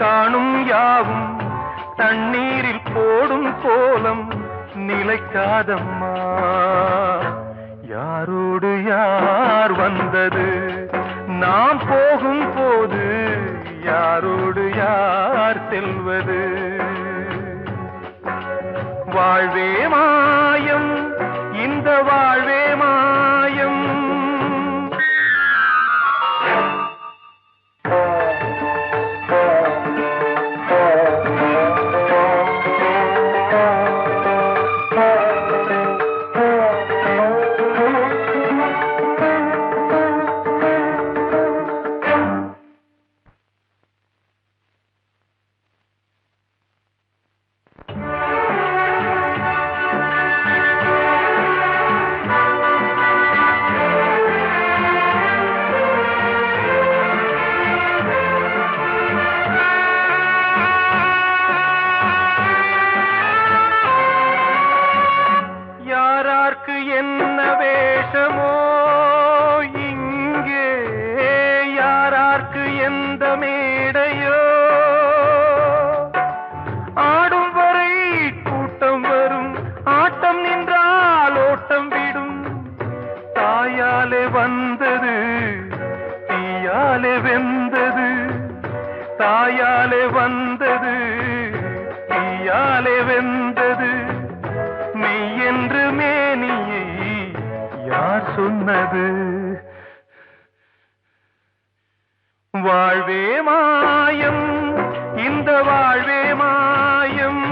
காணும் யாவும் தண்ணீரில் போடும் கோலம் நிலைக்காதம்மா. யாரோடு யார் வந்தது நாம் போகும் போது, யாரோடு யார் செல்வது? வாழ்வே மாயம், இந்த வாழ்வே மாயம். என்ன வேஷமோ இங்கே, யாரார்க்கு எந்த மேடையோ, ஆடும் வரை கூட்டம் வரும், ஆட்டம் நின்றால் ஓட்டம் விடும். தாயாலே வந்தது தீயாலே வெந்தது, தாயாலே வந்தது தீயாலே வெந்தது. மெய் என்று மேனியை யார் சொன்னது? வாழ்வே மாயம், இந்த வாழ்வே மாயம்.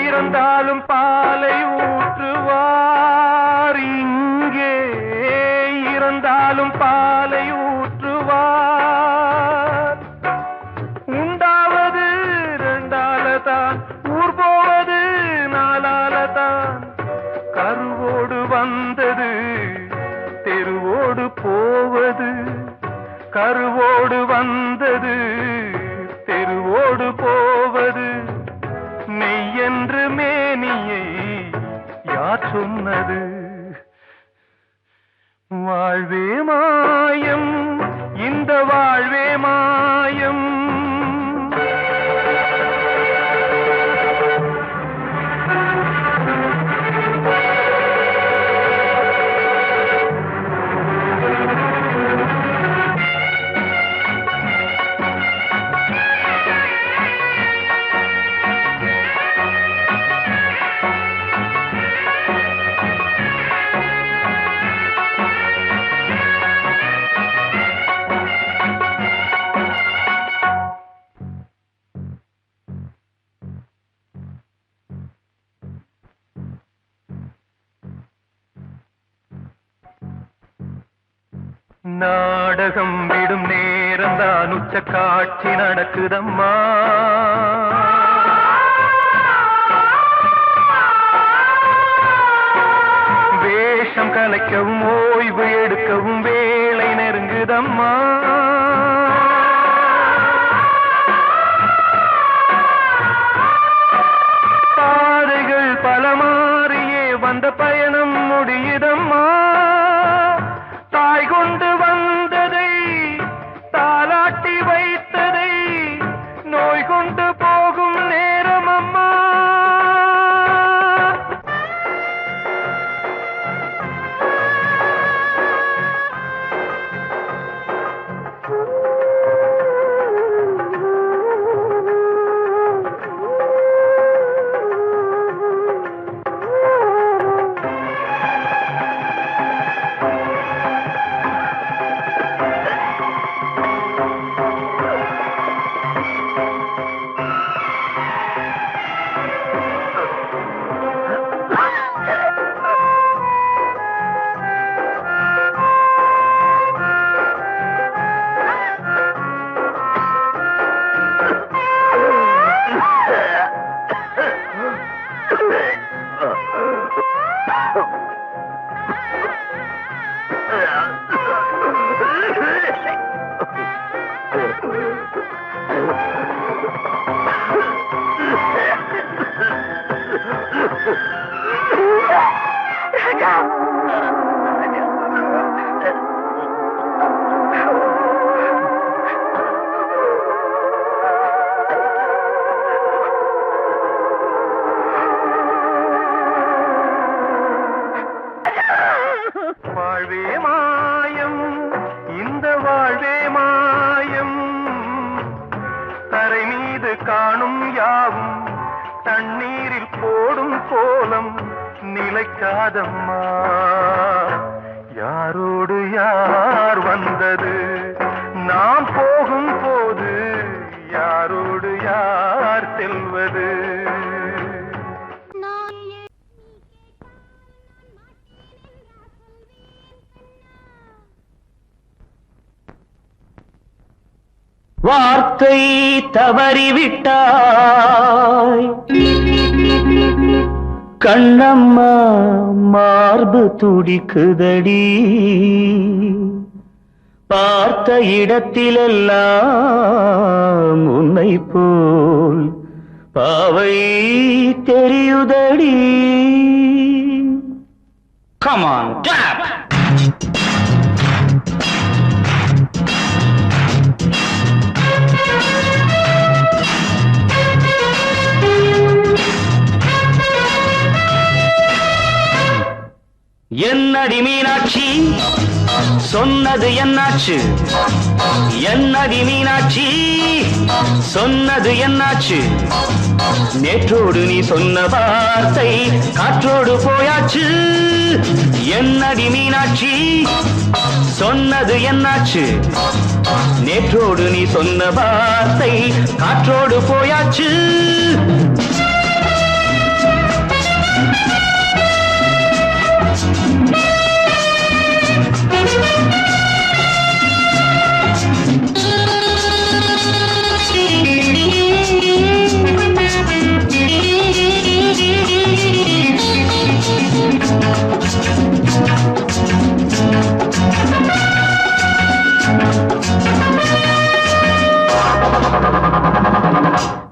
இறந்தாலும் பாலை ஊற்றுவார் இங்கே, இறந்தாலும் பாலை ஊற்றுவார். உண்டாவது ரெண்டாலதான், ஊர் போவது நாலாலதான். கருவோடு வந்தது தெருவோடு போவது, கருவோடு வந்தது தெருவோடு போவது. மெய் என்று மேனியை யார் சொன்னது? வாழ்வே மாயம், இந்த வாழ்வே மாயம். நாடகம் விடும் நேரம்தான் உச்ச காட்சி நடக்குதம்மா. வேஷம் கலைக்கவும் ஓய்வு எடுக்கவும் வேளை நெருங்குதம்மா. பாதைகள் பல மாறியே வந்த பயணம் முடியுதம்மா. தாய் கொண்டு வந்ததை தாலாட்டி வைத்ததை நோய் கொண்டு போகும் நேரம் அம்மா. வாழ்வே மாயம், இந்த வாழ்வே மாயம், தரை மீது காணும் யாவும் தண்ணீரில் போடும் கோலம் நிலைக்காதம்மா. யாரோடு யார் வந்தது நாம் போகும் போது, யாரோடு யார் செல்வது? வார்த்தை தவறிவிட்டாய் கண்ணம்மா, மார்பு துடிக்குதடி. பார்த்த இடத்திலெல்லாம் உன்னை போல் பாவை தெரியுதடி. Come on, tap! என்னடி மீனாட்சி சொன்னது என்னாச்சு? என்னடி மீனாட்சி சொன்னது என்னாச்சு? நேற்றோடு நீ சொன்ன வார்த்தை காற்றோடு போயாச்சு. என்னடி மீனாட்சி சொன்னது என்னாச்சு? நேற்றோடு நீ சொன்ன வார்த்தை காற்றோடு போயாச்சு.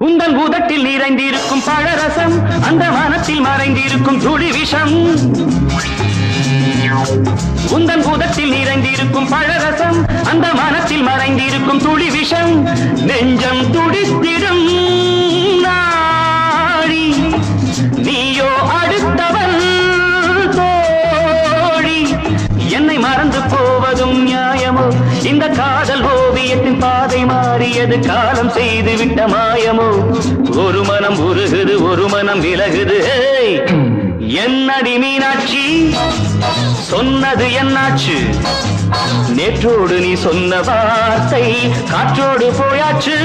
உந்தன் உதட்டில் நிறைந்திருக்கும் பழரசம், அந்த வானத்தில் மறைந்திருக்கும் துளி விஷம். உந்தன் உதட்டில் நிறைந்திருக்கும் பழரசம், அந்த வானத்தில் மறைந்திருக்கும் துளி விஷம். நெஞ்சம் துடித்திடும் நாடி, நீயோ அடுத்தவன் தோழி. என்னை மறந்து போவதும் நியாயமோ? இந்த காதல் ஓவியத்தின் பாதை மாறியது, காலம் செய்து விட்ட மாயமோ? ஒரு மனம் உருகுது, ஒரு மனம் விலகுது. என்னடி மீனாட்சி சொன்னது என்னாச்சு? நேற்றோடு நீ சொன்ன வார்த்தை காற்றோடு போயாச்சு.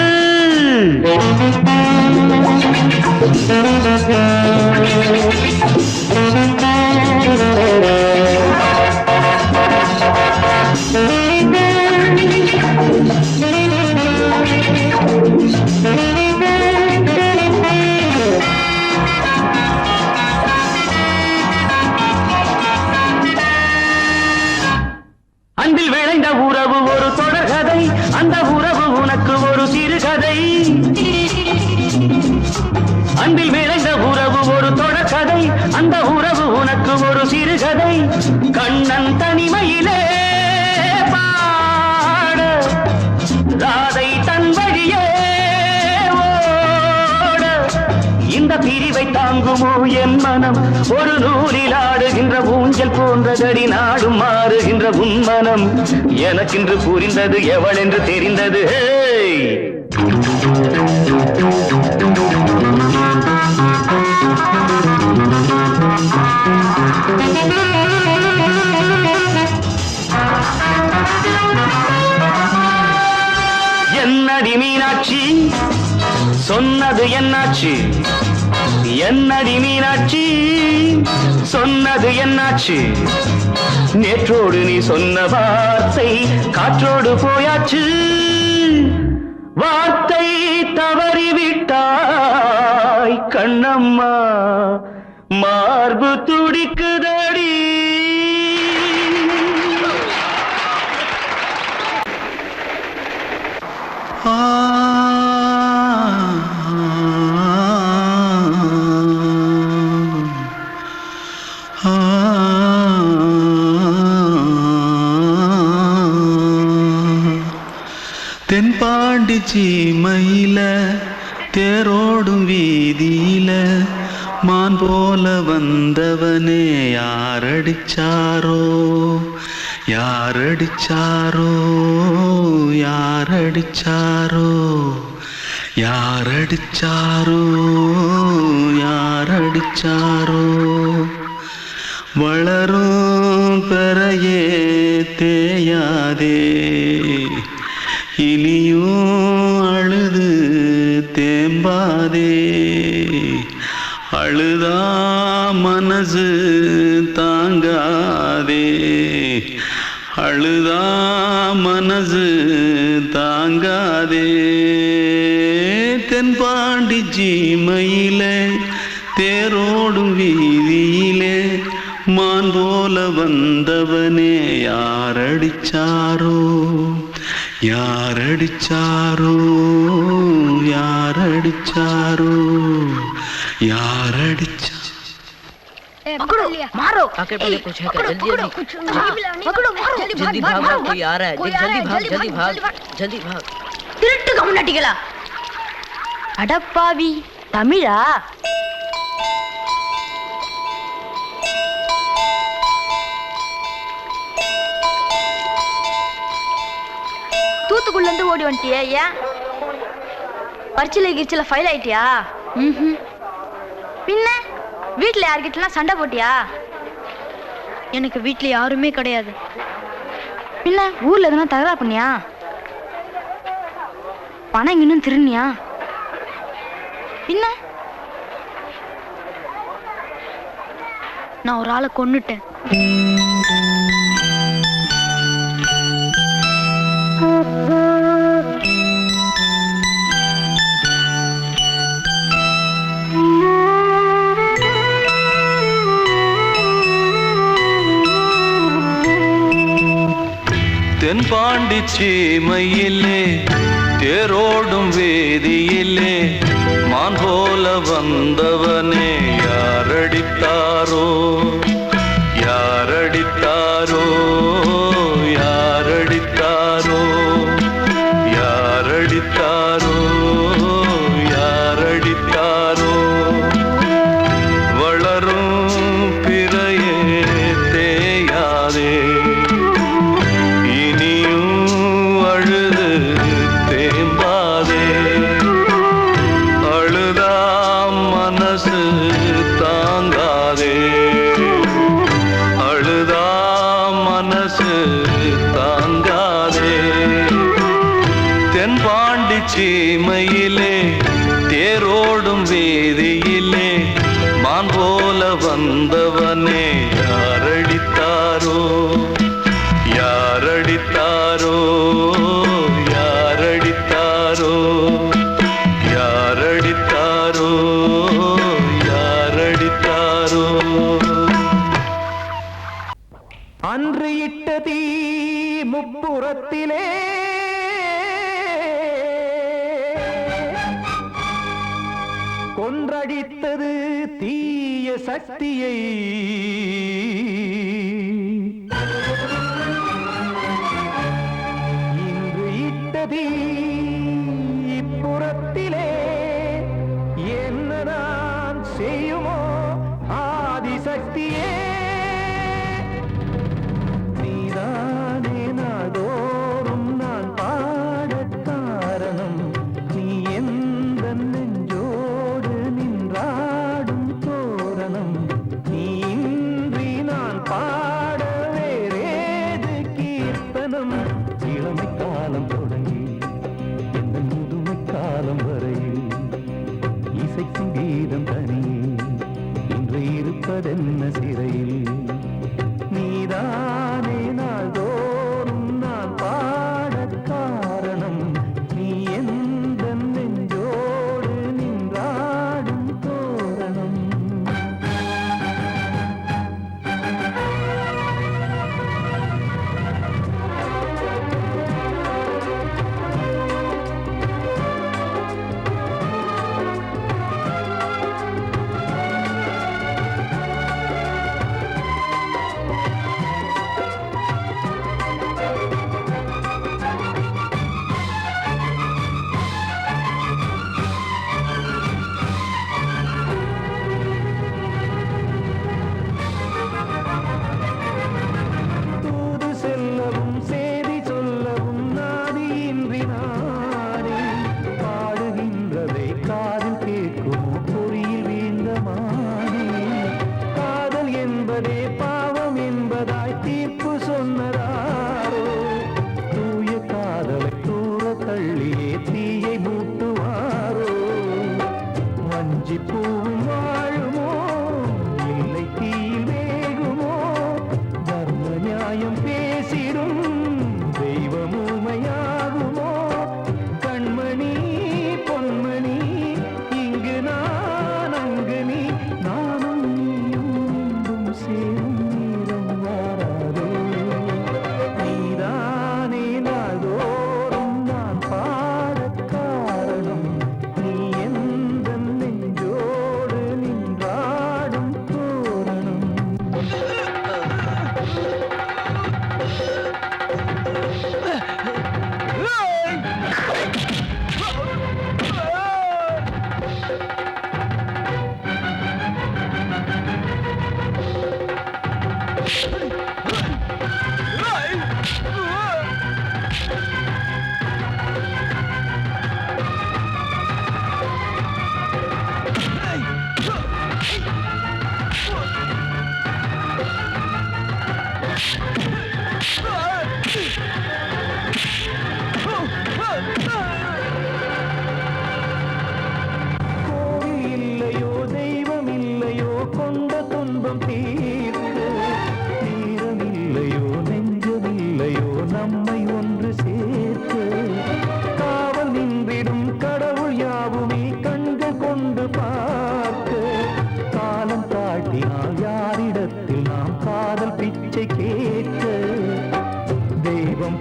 அன்பில் விளைந்த உறவு ஒரு தொடர்கதை, அந்த உறவு உனக்கு ஒரு சிறுகதை. அன்பில் விளைந்த உறவு ஒரு தொடர்கதை, அந்த உறவு உனக்கு ஒரு சிறுகதை. கண்ணன் தனிமையிலே பாட, ராதை தன் வழியே ஓட. இந்த பிரிவை தாங்குமோ என் மனம்? ஒரு நூலில் ஆடுகின்ற ஊஞ்சல் போன்றதடி நாடும் மாறுகின்ற உன்மனம். எனக்கென்று புரிந்தது எவள் என்று தெரிந்தது. என்னடி மீனாட்சி சொன்னது என்னாச்சு? என்னடி மீனாட்சி சொன்னது என்னாச்சு? நேற்றோடு நீ சொன்ன வார்த்தை காற்றோடு போயாச்சு. வார்த்தை தவறிவிட்டாய் கண்ணம்மா, மார்பு துடிக்குதடி. தென்பாண்டி சீமையில தேரோடும் வீதியில மான் போல வந்தவனே யாரடிச்சாரோ யாரடிச்சாரோ யாரடிச்சாரோ யாரடிச்சாரோ யாரடிச்சாரோ வளரும் பெறையே தேயாதே இனியும் அழுது தேம்பாதே அழுதா மனசு தாங்காதே அழுதா மனசு தாங்காதே தென்பாண்டி சீமையிலே தேரோடும் வீதியிலே மான் போல வந்தவனே யாரடிச்சாரோ யாரடிச்சாரோ யாரடிச்சாரோ யாரடிச்சா पकड़ो मारो आके पहले कुछ है क्या जल्दी जल्दी पकड़ो मारो जल्दी भाग भाग कोई आ रहा है जल्दी भाग जल्दी भाग திருட்டு கம்முனாட்டிகளா அடப்பாவி தமிழா தூத்துக்குள்ள இருந்து ஓடி வந்துட்டியே ஏன் பரிச்சையில கிரிச்சில ஃபைல் ஆயிட்டியா பின்ன வீட்டுல யார்கிட்டலாம் சண்டை போட்டியா எனக்கு வீட்டுல யாருமே கிடையாது பின்ன ஊர்ல எதுனா தகராறு பண்ணியா பணம் இன்னும் திருநியா பின்ன நான் ஒரு ஆளை கொன்னுட்டேன் தென்பாண்டி சீமையிலே தேரோடும் வேதியிலே மான் போல வந்தவனே யாரடித்தாரோ யாரடித்தாரோ யாரடித்தாரோ யாரடித்தாரோ யாரடித்தாரோ வளரும் பிறையே தேயாதே சீமையிலே தேரோடும் வேதியிலே மான் போல வந்தவனே யாரடித்தாரோ யாரடித்தாரோ யாரடித்தாரோ யாரடித்தாரோ யாரடித்தாரோ அன்று இட்ட தீ முப்புறத்திலே கொன்றடித்தது தீய சக்தியை இன்று இட்டதீ இப்புறத்திலே என்ன நான் செய்யுமோ ஆதிசக்தியே நீதானே நாடோறும் நான் பாடக் காரணம் நீ எந்த நெஞ்சோடு நின்றாடும் தோரணம் நீ இன்றி நான் பாட வேறேது கீர்த்தனம் இளமை காலம் தொடங்கி எந்த முதுமை காலம் வரையில் இசைக்கும் கீதம் தனியே இன்று இருப்பதென்ன சிறையில் நீதானே நாள்தோறும் நான் பாடக் காரணம் நீ எந்த நெஞ்சோடு நின்றாடும் தோரணம்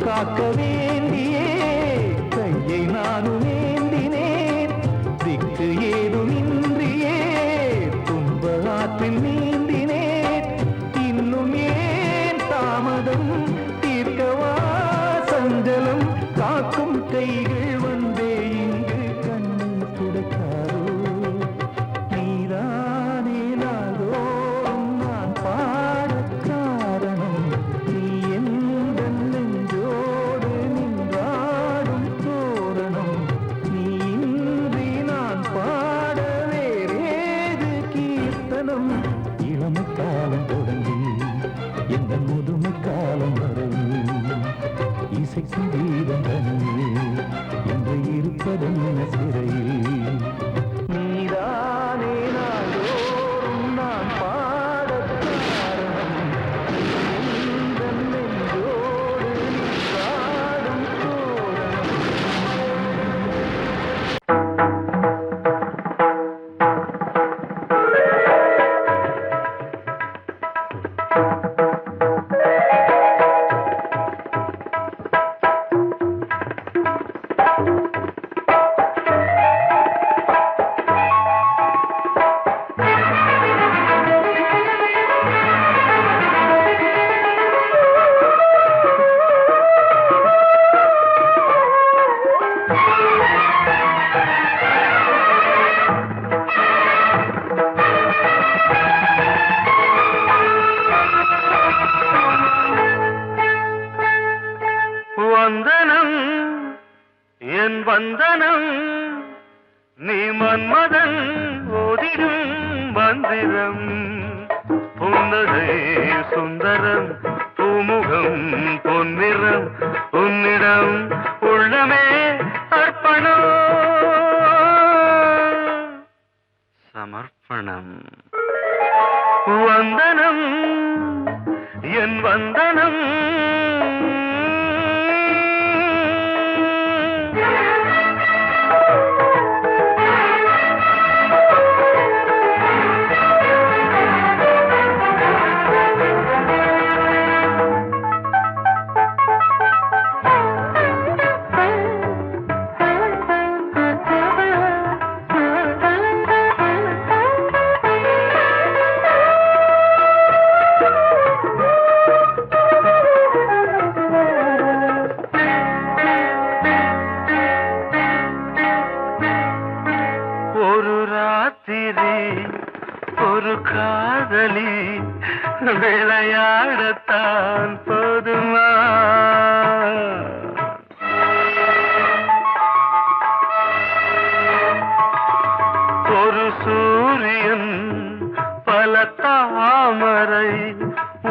காக்க வேண்டியே கையை நானும் ஏந்தினேன் திக்கு ஏதுமின்றியே துன்ப ஆற்றில் நீந்தினேன் இன்னும் ஏன் தாமதம் தீர்க்கவா சஞ்சலம் காக்கும் கைகள் வந்தே இங்கு கண்ணை துடைக்காரோ நீதானே நாள்தோறும் நான் பாட காரணம் நீ எந்த நெஞ்சோடு நின்றாடும் தோரணம் நீ இன்றி நான் பாட வேறேது கீர்த்தனம் இளமை காலம் தொடங்கி எந்த முதுமை காலம் வரையில் இசைக்கும் கீதம் தனியே என்று இருப்பதென்ன சிறையில் நீதானே நாள்தோறும் நான் பாடக் காரணம் நீ எந்த நெஞ்சோடு நின்றாடும் தோரணம் வந்தனம் என் வந்தனம் நீ மன்மதன் ஓதிடும் மந்திரம் புன்னகை சுந்தரம் பூமுகம் பொன்னிறம் உன்னிடம் உள்ளமே அர்ப்பணம் சமர்ப்பணம் வந்தனம் என் வந்தனம் ஒரு ராத்திரி ஒரு காதலி விளையாடத்தான் போதுமா ஒரு சூரியன் பல தாமரை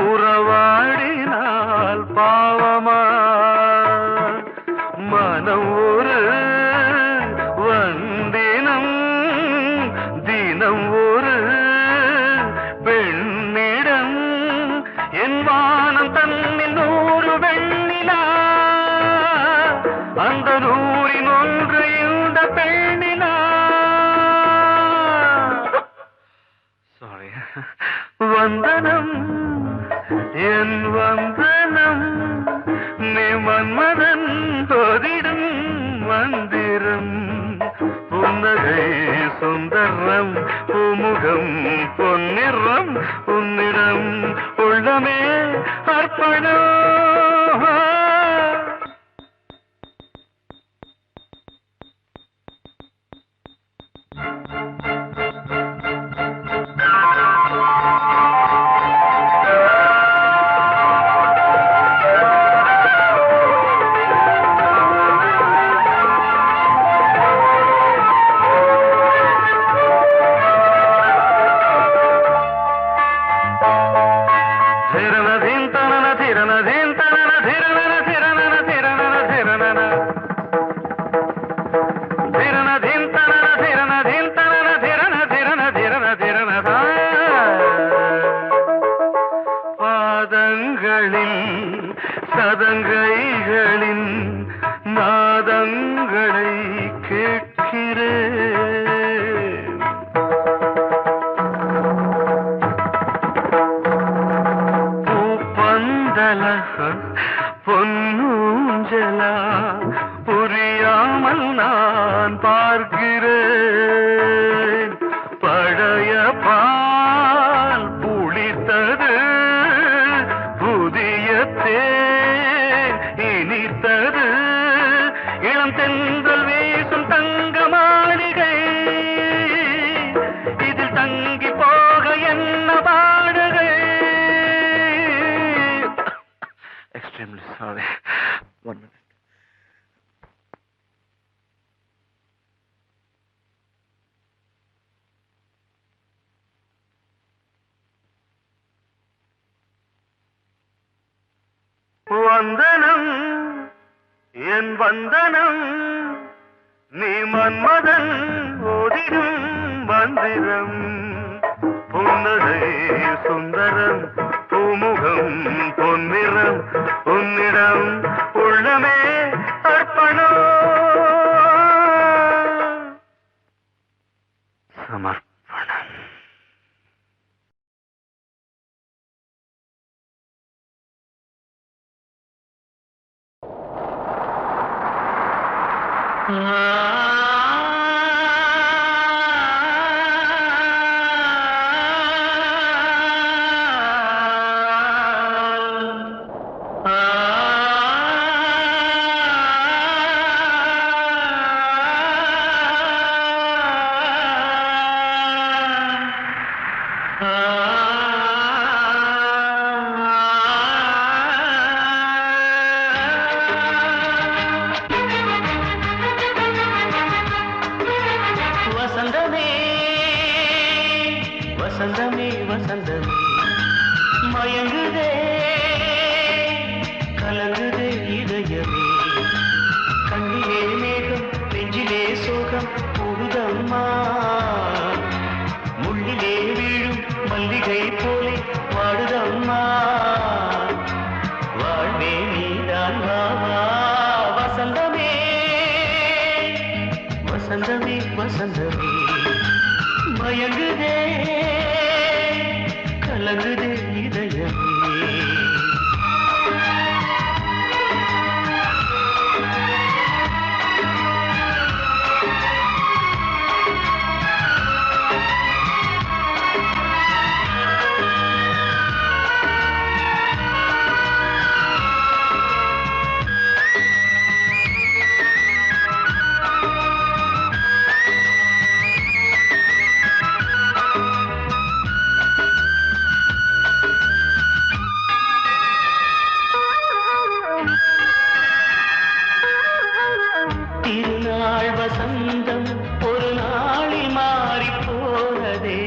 உறவாடினால் பாவமா மனம் ஒரு வந்தினம் தினம் ஒரு பெண்ணிடம் என் வானம் தன்னில் 100 வெண்ணிலா அந்த 100இன் ஒன்று இந்த பெண்ணிலா சாரி வந்தனம் என் வந்தனம் நீ மன்மதன் ஓதிடும் மந்திரம் புன்னகை சுந்தரம் பூமுகம் பொன்னிறம் உன்னிடம் உள்ளமே அர்ப்பணம் பாதங்களில் சதங்கைகளின் நாதங்களை கேட்கிறேன். பூப்பந்தல பொன்னூஞ்சலா புரியாமல் நான் பார்க்கிறேன். பழைய பால் புளித்தது, புதிய தேன் இனித்தது, இளம் தென்றல் வீசும் தங்க மாளிகை, இதில் தங்கி போக என்ன பாடுகை. Extremely sorry. 1 minute. வந்தனம் என் வந்தனம், நீ மன்மதன் ஓதிடும் மந்திரம். புன்னகை சுந்தரம், பூமுகம் பொன்னிறம், உன்னிடம் உள்ளமே அர்ப்பணம். சமர்ப்பணம். வசந்தமே வசந்தமே வசந்தமே, மயங்குதே கலங்குதே இதயமே. கண்ணிலே மேகம் நெஞ்சிலே சோகம் கூடுதம்மா, முள்ளிலே வீழும் மல்லிகை போலே வாடுதம்மா. வாழ்வே நீதான் வா வா. வசந்தமே வசந்தமே வசந்தமே, மயங்குதே கலங்குதே இதயமே. திருநாள் வசந்தம் ஒரு நாளில் மாறி போனதே,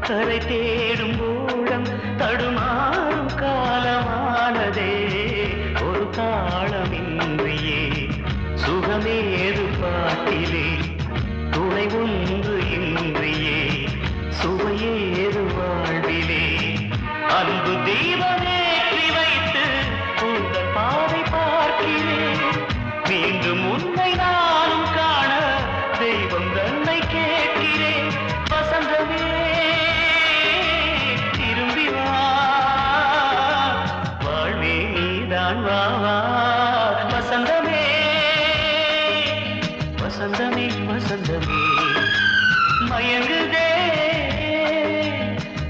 கரை தேடும் ஊழம் தடுமாறும் காலமானதே. ஒரு தாளமின்றியே சுகமேது பாட்டிலே, துணை ஒன்று இன்றியே சுவையேது வாழ்விலே. அன்பு தீபமேற்றி வைத்து உங்கள் பாதை பார்க்கிறேன், மீண்டும் உன்னை நானும் காண தெய்வம் தன்னை கேட்கிறேன். வசந்தமே திரும்பி வா, வாழ்வே நீதான் வா வா. வசந்தமே வசந்தமே வசந்தமே, மயங்குதே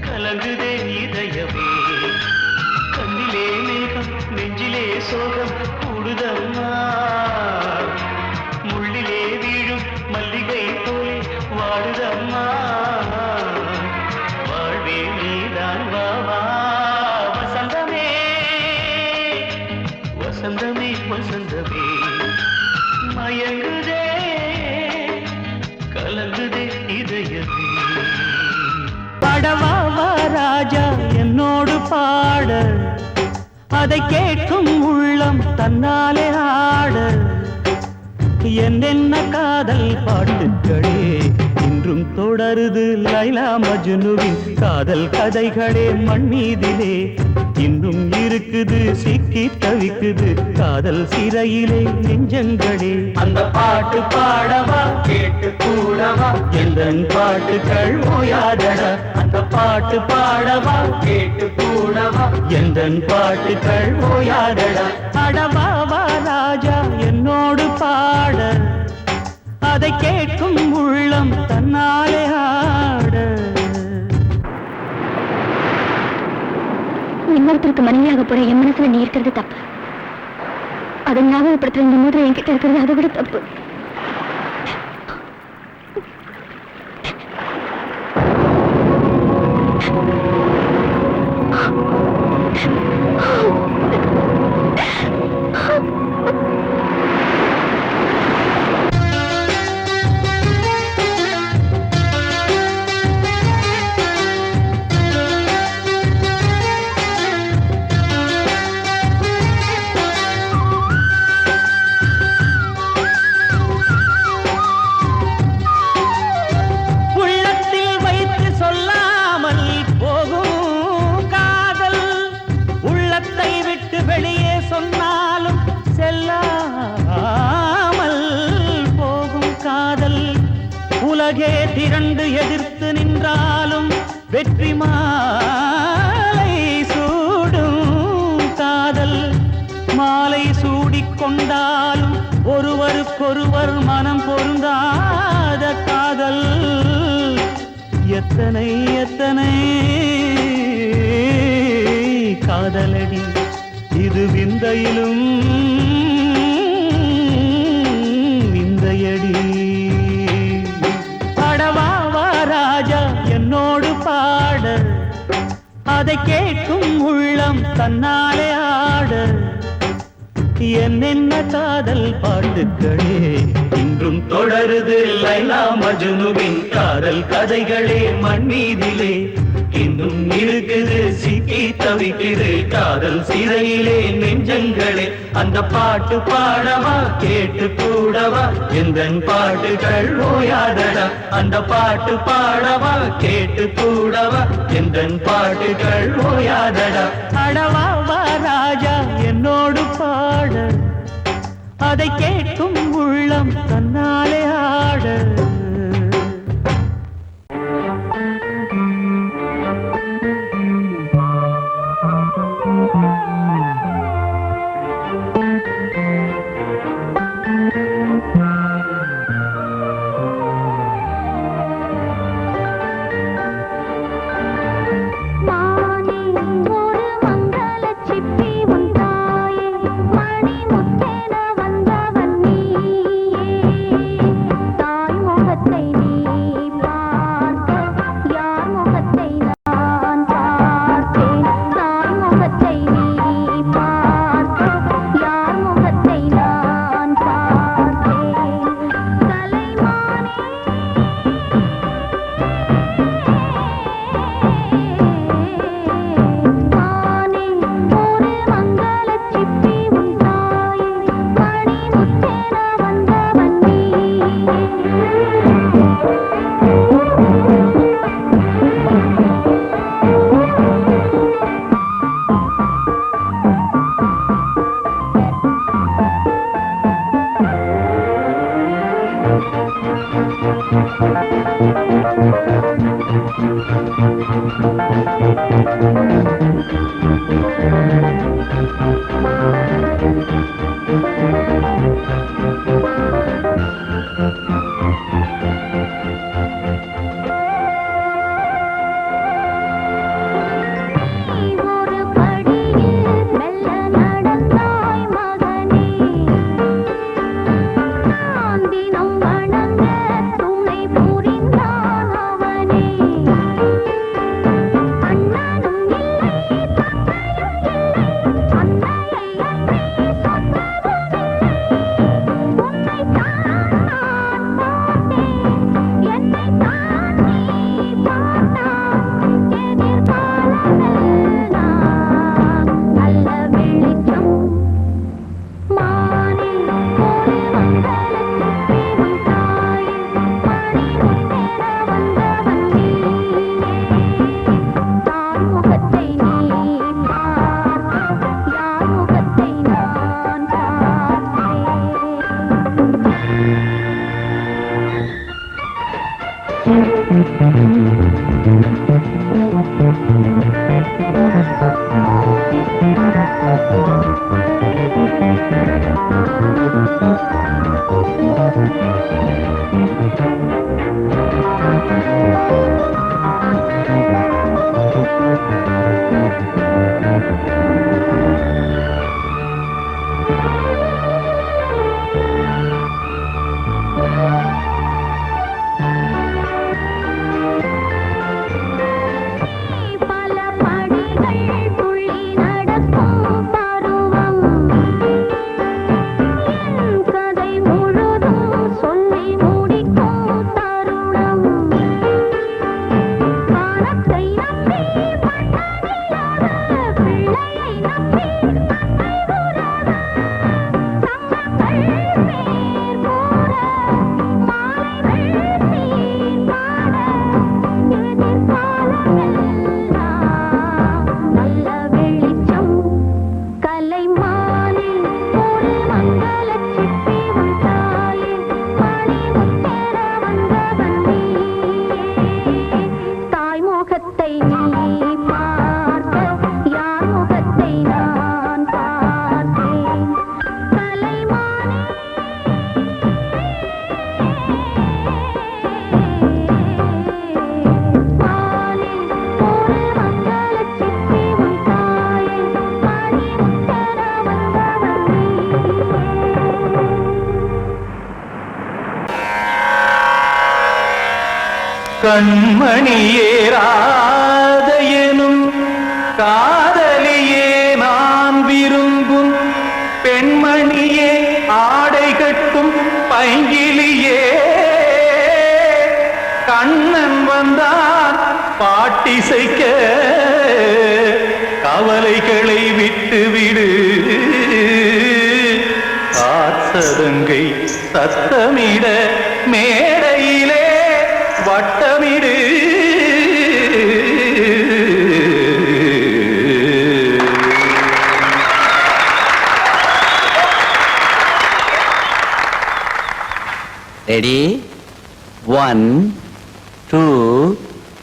கலங்குதே இதயமே. கண்ணிலே மேகம் நெஞ்சிலே சோகம் கூடுதம்மா, முள்ளிலே வீழும் மல்லிகை போலே வாடுதம்மா. வாழ்வே நீதான் வா வா. வசந்தமே வசந்தமே வசந்தமே, மயங்குதே கலங்குதே இதயமே. பாடவா ராஜா என்னோடு பாட, அதை கேட்கும் உள்ளம் தன்னாலே ஆட என்னென்ன காதல் பாட்டுக்களே இன்றும் தொடருது லைலா மஜ்னுவின் காதல் கதைகளே மண் மீதிலே இன்னும் இருக்குது சிக்கி தவிக்குது காதல் சிறையிலே நெஞ்சங்களே அந்த பாட்டு பாடவா கேட்டு கூடவா எந்தன் பாட்டுகள் ஓயாதடா அந்த பாட்டு பாடவா கேட்டு கூடவா எந்தன் பாட்டுகள் ஓயாதடா அடவாவா ராஜா என்னோடு பாட அதை கேட்கும் உள்ளம் தன்னாலே ஆட இன்னொருத்தருக்கு மனைவியாக போற என் மனசுல நீ இருக்கிறது தப்பு அதை ஞாபகப்படுத்துற இந்த முதல்ல என்கிட்ட இருக்கிறது அதை விட தப்பு உலகே திரண்டு எதிர்த்து நின்றாலும் வெற்றி மாலை சூடும் காதல் மாலை சூடிக்கொண்டாலும் ஒருவருக்கொருவர் மனம் பொருந்தாத காதல் எத்தனை எத்தனை காதலடி இது விந்தையிலும் விந்தையடி ராஜா என்னோடு பாட அதை கேட்கும் உள்ளம் தன்னாலே ஆட என்னென்ன காதல் பாட்டுக்களே இன்றும் தொடருது லைலா மஜ்னுவின் காதல் கதைகளே மண் மீதிலே இன்னும் இருக்குது சிக்கி தவிக்குது காதல் சிறையிலே நெஞ்சங்களே அந்த பாட்டு பாடவா கேட்டு கூடவா எந்தன் பாட்டுகள் ஓயாதடா அந்த பாட்டு பாடவா கேட்டு கூடவா எந்தன் பாட்டுகள் ஓயாதடா அடவாவா ராஜா என்னோடு பாட அதை கேட்கும் உள்ளம் தன்னாலே ஆட கண்மணியேராத எனும் காதலியே நான் விரும்பும் பெண்மணியே ஆடை கட்டும் பைங்கிலியே கண்ணன் வந்தான் பாட்டிசைக்க கவலைகளை விட்டுவிடு காத்ததங்கை சத்தமிட மேடையிலே வட்டமிடு ரெடி 1 2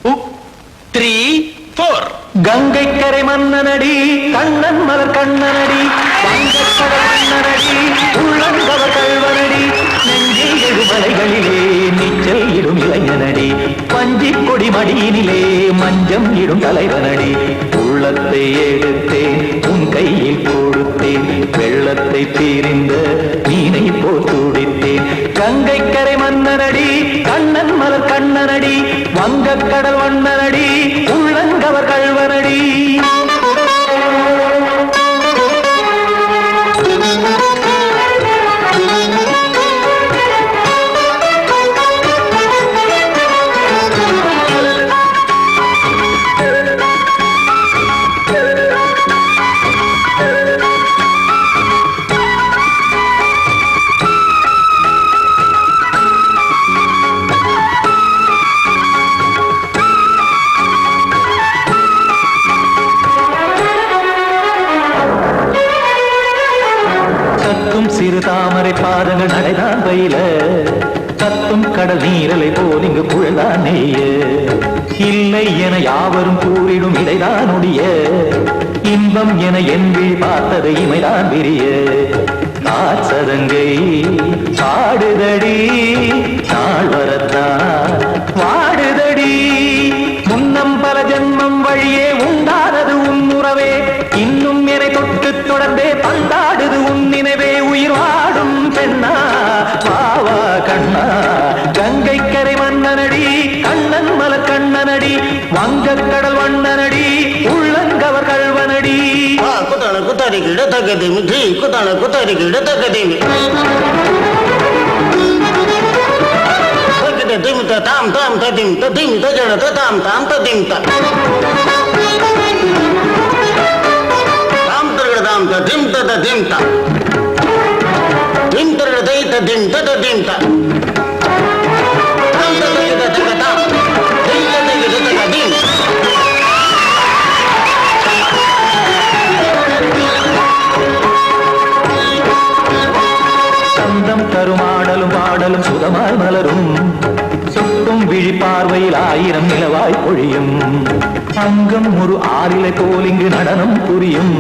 3 4 கங்கை கரை மன்னனடி கண்ணன் மலர் கண்ணனடி வங்கக்கடல் மன்னனடி உள்ளங்கவர் கல்வனடி நெஞ்சில் எழுமலைகளிலே நீச்சல் இடும் இளைஞனடி பஞ்சி கொடி மடியினிலே மஞ்சம் இடும் தலைவனடி உள்ளத்தை எடுத்தேன் உன் கையில் கொடுத்தேன் வெள்ளத்தை தீரிந்த மீனை போல் துடித்தேன் கங்கை கரை மன்னனடி கண்ணன் மலர் கண்ணனடி வங்கக்கடல் வண்ணனடி உள்ளங்கவர் கல்வனடி சிறு தாமரை பாதங்கள் நடைதான் பயில கத்தும் கடல் நீரலை போல் இங்கு புழல்தான் நெய்ய இல்லை என யாவரும் கூறிடும் இடைதான் ஒடிய இன்பம் என என் விழி பார்த்தது இமைதான் விரிய காற்சதங்கை பாடுதடி நாள் வரத்தான் வாடுதடி முன்னம் பல ஜென்மம் வழியே உண்டானது உன் உறவே இன்னும் என்னை தொட்டு தொடர்ந்தே பந்தாடுது உன் நினைவே உயிர் வாடும் பெண்ணா வாவா கண்ணா கங்கை கரை மன்னனடி கண்ணன் மலர் கண்ணனடி வங்கக்கடல் வண்ணனடி உள்ளங்கவர் கல்வனடி குத்தான குத்தாரி கிட தகதிமி தி குத்தான குத்தாரி கிட தகதிமி தகத திம் த தாம் தாம் ததிம் ததிம் தஜட த தாம் தாம் ததிம் த தாம் தரட தாம் த திம் த ததிம் த திம் தரட தை த திம் த ததிம் த தாம் த தை த த தாம் திம் த தை த ததிம் சந்தம் தருமாடலும் பாடலும் சுகமாய் மலரும் சுட்டும் விழி பார்வையில் ஆயிரம் நிலவாய் பொழியும் அங்கம் ஒரு ஆறிலை போல் இங்கு நடனம் புரியும்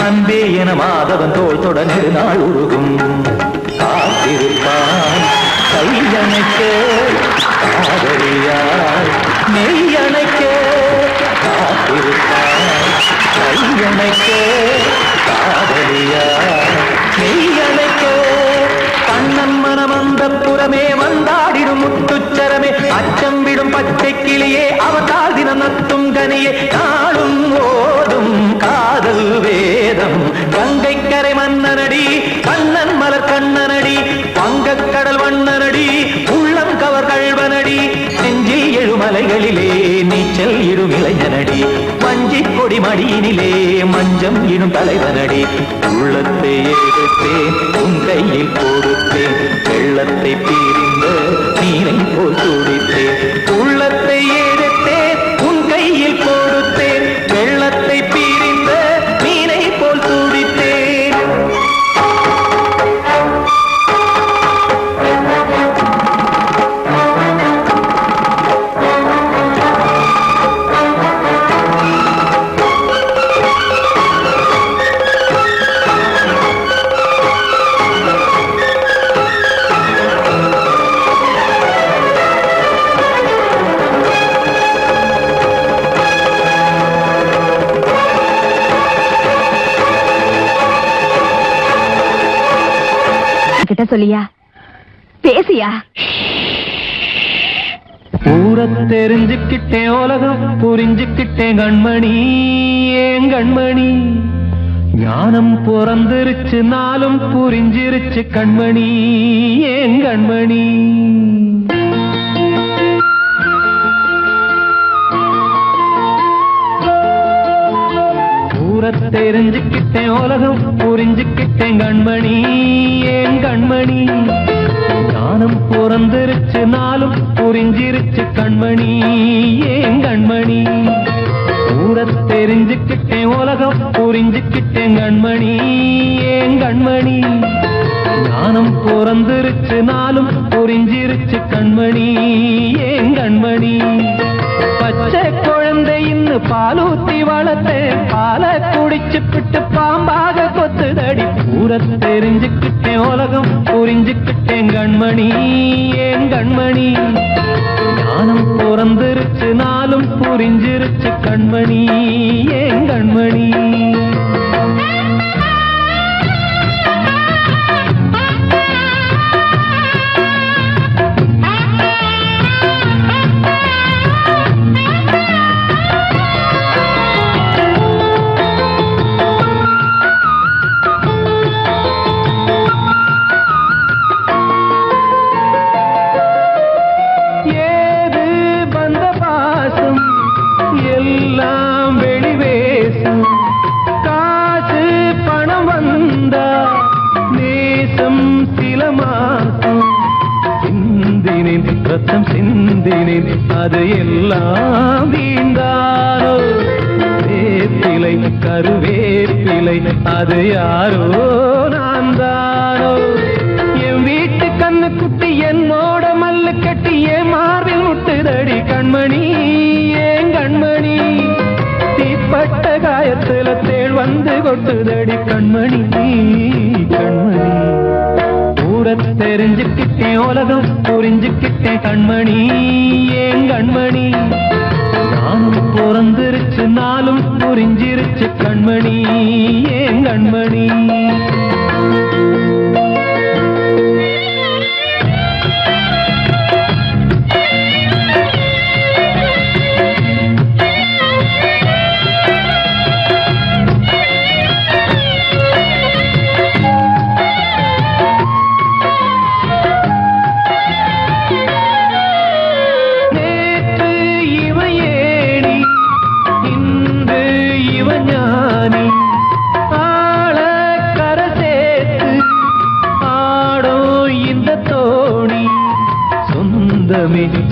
அன்பே என மாதவன் தோல் தொட நெடுநாள் உருகும் காத்திருப்பான் கையணைக்க காதலியாய் மெய்யணைக்க காத்திருப்பான் கையணைக்க காதலியாய் மெய்யணைக்க கண்ணன் மனமந்த புறமே வந்தாடிடும் முத்துச்சரமே அச்சம் விடும் பச்சை கிளியே அவதால் தினம் நத்தும் கனியே நாளும் ஓடும் காதல் வேதம் கங்கை கரை மன்னனடி கண்ணன் மலர் கண்ணனடி வங்கக்கடல் வண்ணனடி உள்ளம் கவர் கல்வனடி நெஞ்சில் எழுமலைகளிலே நீச்சல் இடும் இளைஞனடி வஞ்சி கொடி மடியினிலே மஞ்சம் இடும் தலைவனடி உள்ளத்தை எடுத்தேன் உன் கையில் கொடுத்தேன் வெள்ளத்தை பிரிந்த நீரை போல் துடித்தேன் உள்ளத்தை எடுத்தேன் உன் கையில் கொடுத்தேன் வெள்ளத்தை பிரிந்த நீரை போல் துடித்தேன் கிட்ட சொல்லியா பேசியா ஊரை தெரிஞ்சுக்கிட்டேன் உலகம் புரிஞ்சுக்கிட்டேன் கண்மணி ஏன் கண்மணி ஞானம் பிறந்திருச்சு நாளும் புரிஞ்சிருச்சு கண்மணி ஏன் கண்மணி ஊரை தெரிஞ்சுக்கிட்டேன் உலகம் புரிஞ்சுக்கிட்டேன் கண்மணி ஏன் கண்மணி ஞானம் பிறந்திருச்சு நாளும் புரிஞ்சிருச்சு கண்மணி ஏன் கண்மணி ஊரை தெரிஞ்சுக்கிட்டேன் உலகம் புரிஞ்சுக்கிட்டேன் கண்மணி ஏன் கண்மணி ஞானம் பிறந்திருச்சு நாளும் புரிஞ்சிருச்சு கண்மணி ஏன் கண்மணி பச்சை குழந்தை இன்னும் பாலூத்தி வளர்த்தேன் பாலை குடிச்சு பிட்டு பாம்பாக கொத்துதடி ஊரை தெரிஞ்சுக்கிட்டேன் உலகம் புரிஞ்சுக்கிட்டேன் கண்மணி ஏன் கண்மணி ஞானம் பிறந்திருச்சு நாளும் புரிஞ்சிருச்சு கண்மணி ஏன் கண்மணி எல்லாம் வெளிவேசும் காசு பணம் வந்தா நேசம் சில மாசம் சிந்தினேன் ரத்தம் சிந்தினேன் அது எல்லாம் வீண்டாரோ வேப்பிலை கருவேப்பிலை அது யாரோ நான் தானோ என் வீட்டு கண்ணு குட்டி என்னோட மல்லு கட்டி என் மார்பில் முட்டுதடி கண்மணி ஏன் கண்மணி தீப்பட்ட காயத்துல தேள் வந்து கொட்டுதடி கண்மணி கண்மணி ஊரை தெரிஞ்சுக்கிட்டேன் உலகம் புரிஞ்சுக்கிட்டேன் கண்மணி ஏன் கண்மணி நானும் பிறந்திருச்சு நாளும் புரிஞ்சிருச்சு கண்மணி ஏன் கண்மணி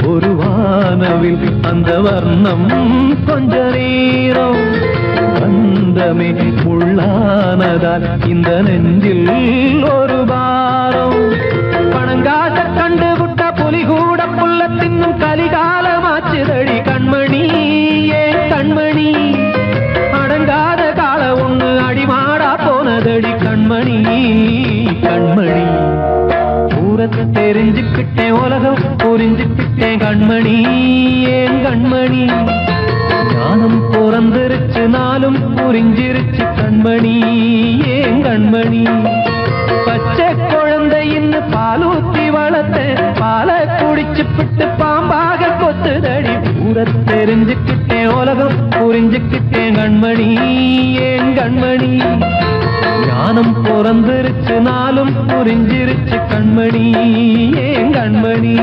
ஒரு வானவில் அந்த வர்ணம் கொஞ்ச நேரம் வந்தமே உள்ளானதால் இந்த நெஞ்சில் ஒரு பாரம் பணங்காச கண்டு விட்ட புலி கூட புல்ல தின்னும் கலிகாலமாச்சுதடி கண்மணி ஏன் கண்மணி அடங்காத கால ஒண்ணு அடிமாடா போனதடி கண்மணி கண்மணி தெரிஞ்சுக்கிட்டேன் உலகம் புரிஞ்சுக்கிட்டேன் கண்மணி ஏன் கண்மணி ஞானம் பிறந்திருச்சு நாளும் புரிஞ்சிருச்சு கண்மணி ஏன் கண்மணி பச்சை குழந்தை இன்னும் பாலூத்தி வளர்த்தேன் பாலை குடிச்சு பிட்டு பாம்பாக கொத்துதடி ஊரை தெரிஞ்சுக்கிட்டேன் உலகம் புரிஞ்சுக்கிட்டேன் கண்மணி ஏன் கண்மணி ஞானம் பிறந்திருச்சு நாளும் புரிஞ்சிருச்சு கண்மணி ஏன் கண்மணி